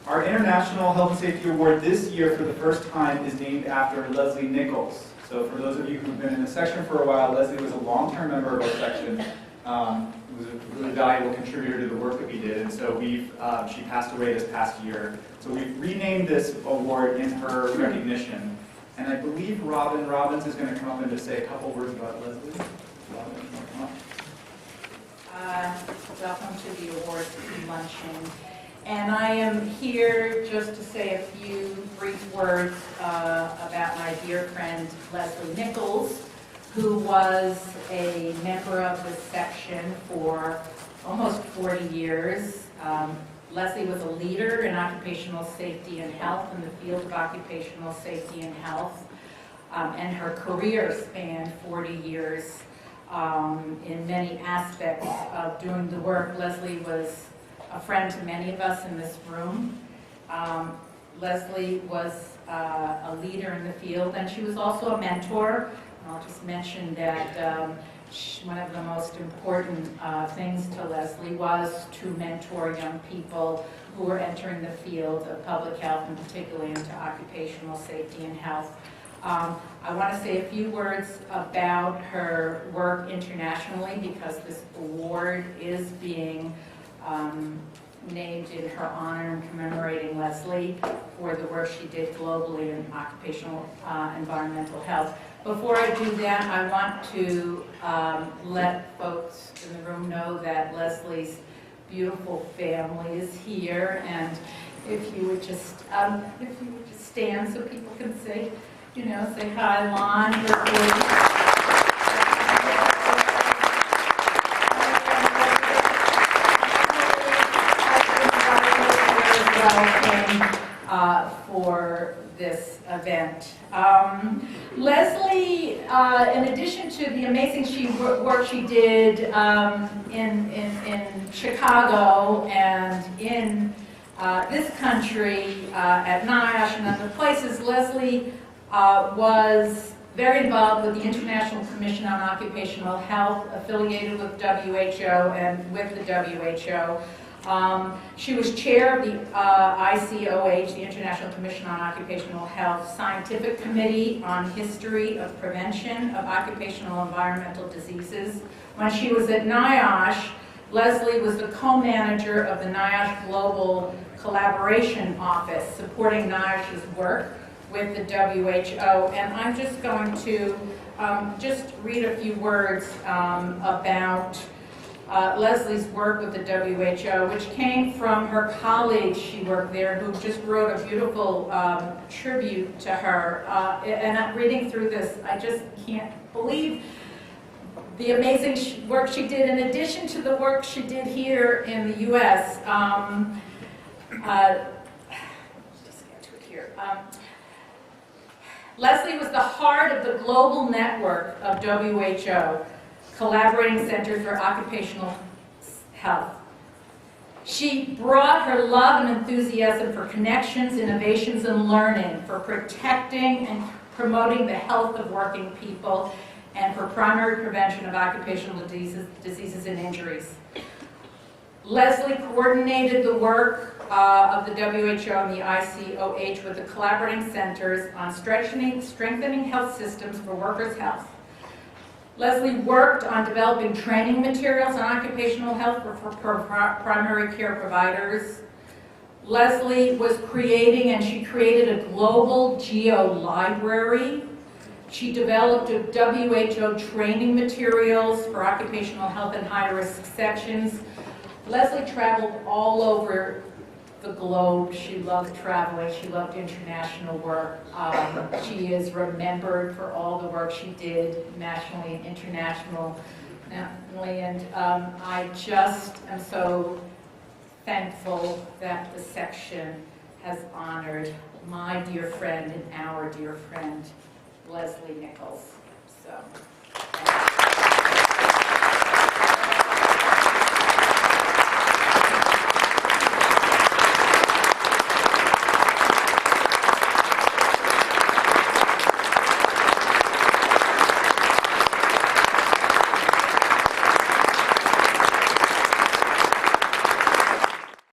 Our International Health and Safety Award this year, for the first time, is named after Leslie Nichols. So for those of you who've been in the section for a while, Leslie was a long-term member of our section. Was a really valuable contributor to the work that we did, and so she passed away this past year. So we've renamed this award in her recognition. And I believe Robyn Robbins is going to come up and just say a couple words about Leslie. Robyn, you want to come up? Welcome to the awards luncheon. And I am here just to say a few brief words about my dear friend Leslie Nichols, who was a member of the section for almost 40 years. Leslie was a leader in occupational safety and health in the field of occupational safety and health, and her career spanned 40 years in many aspects of doing the work. Leslie was a friend to many of us in this room. Leslie was a leader in the field, and she was also a mentor. I'll just mention that one of the most important things to Leslie was to mentor young people who were entering the field of public health, and particularly into occupational safety and health. I want to say a few words about her work internationally, because this award is being named in her honor and commemorating Leslie for the work she did globally in occupational environmental health. Before I do that, I want to let folks in the room know that Leslie's beautiful family is here, and if you would just stand so people can say, say hi, Lon, for this event. Leslie, in addition to the amazing work she did in Chicago and in this country, at NIOSH and other places, Leslie was very involved with the International Commission on Occupational Health, affiliated with WHO and with the WHO. She was chair of the ICOH, the International Commission on Occupational Health Scientific Committee on History of Prevention of Occupational Environmental Diseases. When she was at NIOSH, Leslie was the co-manager of the NIOSH Global Collaboration Office, supporting NIOSH's work with the WHO. And I'm just going to just read a few words about Leslie's work with the WHO, which came from her colleague she worked there, who just wrote a beautiful tribute to her. And reading through this, I just can't believe the amazing work she did, in addition to the work she did here in the U.S. Just get to it here. Leslie was the heart of the global network of WHO, Collaborating Centers for Occupational Health. She brought her love and enthusiasm for connections, innovations, and learning, for protecting and promoting the health of working people, and for primary prevention of occupational diseases and injuries. Leslie coordinated the work of the WHO and the ICOH with the collaborating centers on strengthening health systems for workers' health. Leslie worked on developing training materials on occupational health for primary care providers. Leslie was creating, and she created a global GeoLibrary. She developed WHO training materials for occupational health and high-risk sections. Leslie traveled all over the globe. She loved traveling. She loved international work. She is remembered for all the work she did nationally and internationally. And I just am so thankful that the section has honored my dear friend and our dear friend, Leslie Nichols. So.